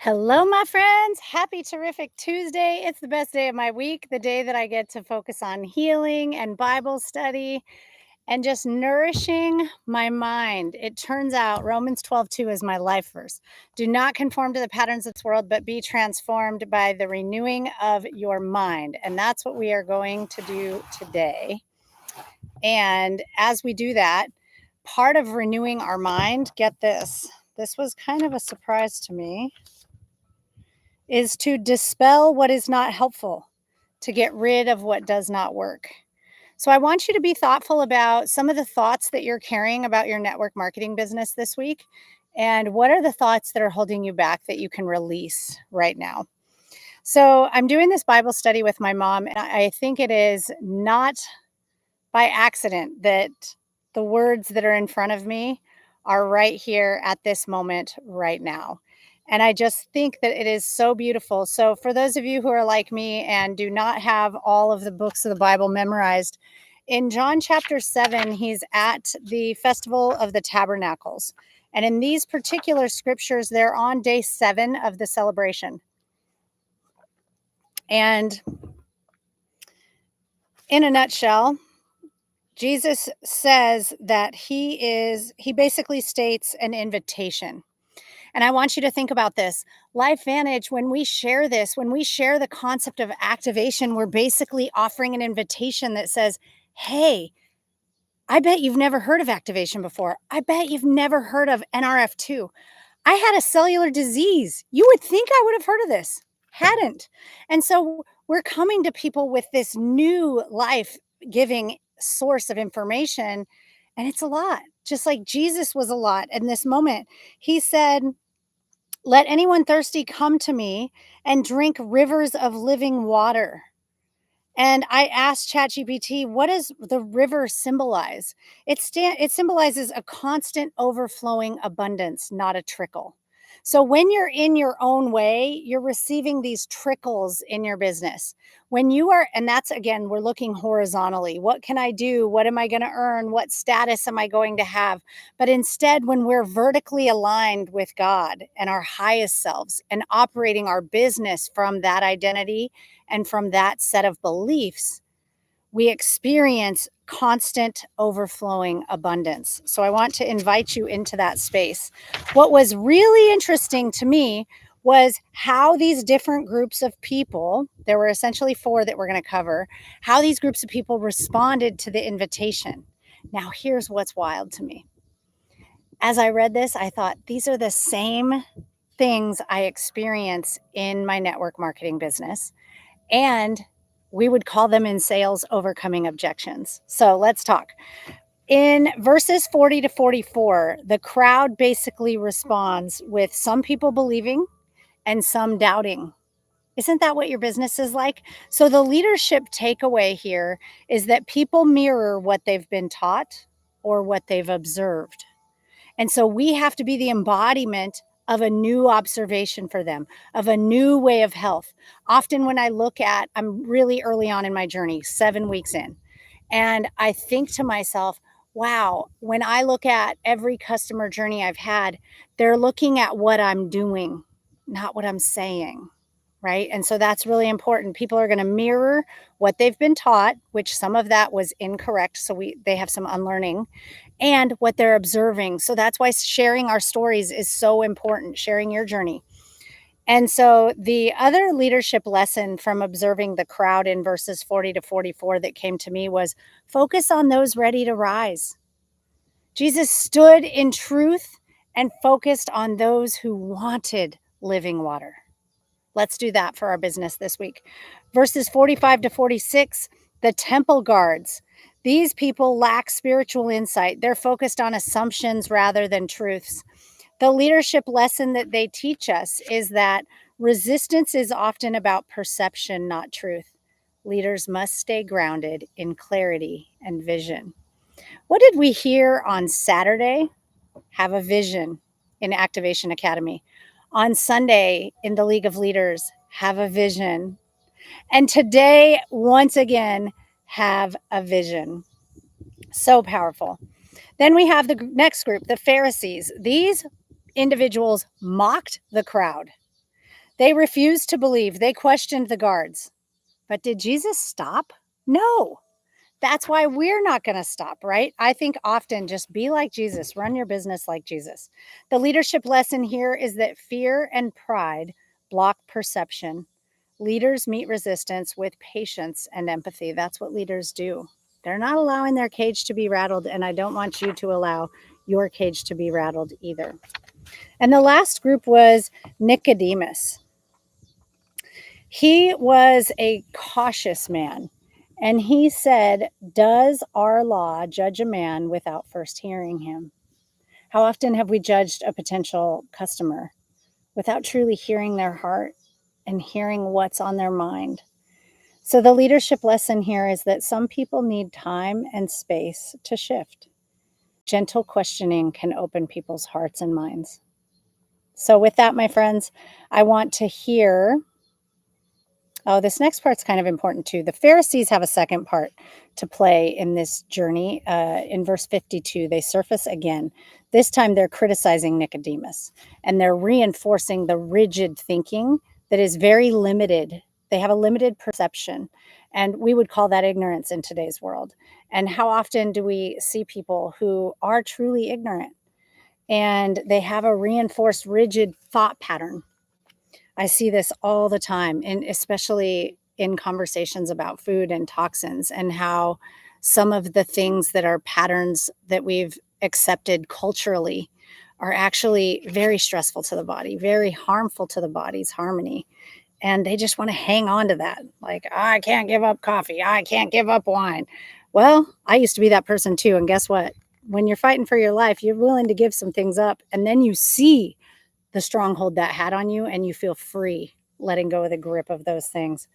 Hello, my friends. Happy terrific Tuesday. It's the best day of my week, the day that I get to focus on healing and Bible study and just nourishing my mind. It turns out Romans 12:2 is my life verse. Do not conform to the patterns of this world, but be transformed by the renewing of your mind. And that's what we are going to do today. And as we do that, part of renewing our mind, get this was kind of a surprise to me, is to dispel what is not helpful, to get rid of what does not work. So I want you to be thoughtful about some of the thoughts that you're carrying about your network marketing business this week. And what are the thoughts that are holding you back that you can release right now? So I'm doing this Bible study with my mom, and I think it is not by accident that the words that are in front of me are right here at this moment, right now. And I just think that it is so beautiful. So, for those of you who are like me and do not have all of the books of the Bible memorized, in John chapter 7, he's at the Festival of the Tabernacles. And in these particular scriptures, they're on day 7 of the celebration. And in a nutshell, Jesus says that he basically states an invitation. And I want you to think about this. LifeVantage, when we share this, when we share the concept of activation, we're basically offering an invitation that says, hey, I bet you've never heard of activation before. I bet you've never heard of NRF2. I had a cellular disease. You would think I would have heard of this. Hadn't. And so we're coming to people with this new life giving source of information. And it's a lot, just like Jesus was a lot in this moment. He said, let anyone thirsty come to me and drink rivers of living water. And I asked ChatGPT, what does the river symbolize? It symbolizes a constant overflowing abundance, not a trickle. So when you're in your own way, you're receiving these trickles in your business. When you are, and that's again, we're looking horizontally. What can I do? What am I going to earn? What status am I going to have? But instead, when we're vertically aligned with God and our highest selves and operating our business from that identity, and from that set of beliefs, we experience constant overflowing abundance. So I want to invite you into that space. What was really interesting to me was how these different groups of people, there were essentially 4 that we're going to cover, how these groups of people responded to the invitation. Now, here's what's wild to me. As I read this, I thought, these are the same things I experience in my network marketing business. And we would call them in sales overcoming objections. So let's talk. In verses 40 to 44, the crowd basically responds with some people believing and some doubting. Isn't that what your business is like? So the leadership takeaway here is that people mirror what they've been taught or what they've observed. And so we have to be the embodiment of a new observation for them, of a new way of health. Often when I look at, I'm really early on in my journey, 7 weeks in, and I think to myself, wow, when I look at every customer journey I've had, they're looking at what I'm doing, not what I'm saying. Right. And so that's really important. People are going to mirror what they've been taught, which some of that was incorrect. So they have some unlearning, and what they're observing. So that's why sharing our stories is so important, sharing your journey. And so the other leadership lesson from observing the crowd in verses 40 to 44 that came to me was focus on those ready to rise. Jesus stood in truth and focused on those who wanted living water. Let's do that for our business this week. Verses 45 to 46, the temple guards. These people lack spiritual insight. They're focused on assumptions rather than truths. The leadership lesson that they teach us is that resistance is often about perception, not truth. Leaders must stay grounded in clarity and vision. What did we hear on Saturday? Have a vision in Activation Academy. On Sunday in the League of Leaders, have a vision. And today, once again, have a vision. So powerful. Then we have the next group, the Pharisees. These individuals mocked the crowd. They refused to believe. They questioned the guards. But did Jesus stop? No. That's why we're not going to stop, right? I think often just be like Jesus, run your business like Jesus. The leadership lesson here is that fear and pride block perception. Leaders meet resistance with patience and empathy. That's what leaders do. They're not allowing their cage to be rattled, and I don't want you to allow your cage to be rattled either. And the last group was Nicodemus. He was a cautious man, and he said, "Does our law judge a man without first hearing him?" How often have we judged a potential customer without truly hearing their heart and hearing what's on their mind? So, the leadership lesson here is that some people need time and space to shift. Gentle questioning can open people's hearts and minds. So, with that, my friends, I want to hear. Oh, this next part's kind of important too. The Pharisees have a second part to play in this journey. In verse 52, they surface again. This time they're criticizing Nicodemus and they're reinforcing the rigid thinking that is very limited. They have a limited perception, and we would call that ignorance in today's world. And how often do we see people who are truly ignorant and they have a reinforced, rigid thought pattern? I see this all the time, and especially in conversations about food and toxins, and how some of the things that are patterns that we've accepted culturally are actually very stressful to the body, very harmful to the body's harmony. And they just want to hang on to that. Like, I can't give up coffee. I can't give up wine. Well, I used to be that person too. And guess what? When you're fighting for your life, you're willing to give some things up. And then you see the stronghold that had on you, and you feel free letting go of the grip of those things.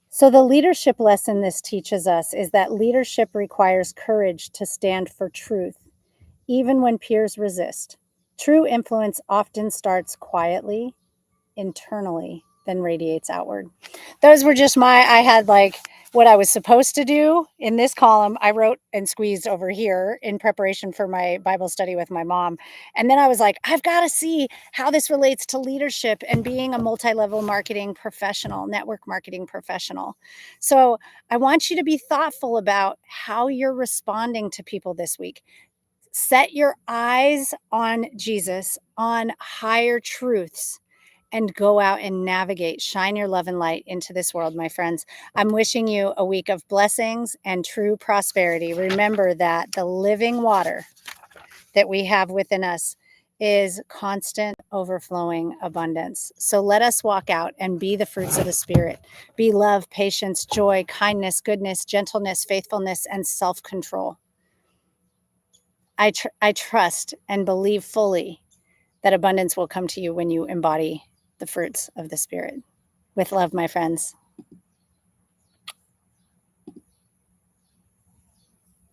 So, the leadership lesson this teaches us is that leadership requires courage to stand for truth, even when peers resist. True influence often starts quietly, internally, then radiates outward. Those were just I had like what I was supposed to do in this column. I wrote and squeezed over here in preparation for my Bible study with my mom. And then I was like, I've got to see how this relates to leadership and being a multi-level marketing professional, network marketing professional. So I want you to be thoughtful about how you're responding to people this week. Set your eyes on Jesus, on higher truths, and go out and navigate, shine your love and light into this world, my friends. I'm wishing you a week of blessings and true prosperity. Remember that the living water that we have within us is constant, overflowing abundance. So let us walk out and be the fruits of the Spirit. Be love, patience, joy, kindness, goodness, gentleness, faithfulness, and self-control. I trust and believe fully that abundance will come to you when you embody the fruits of the Spirit. With love, my friends.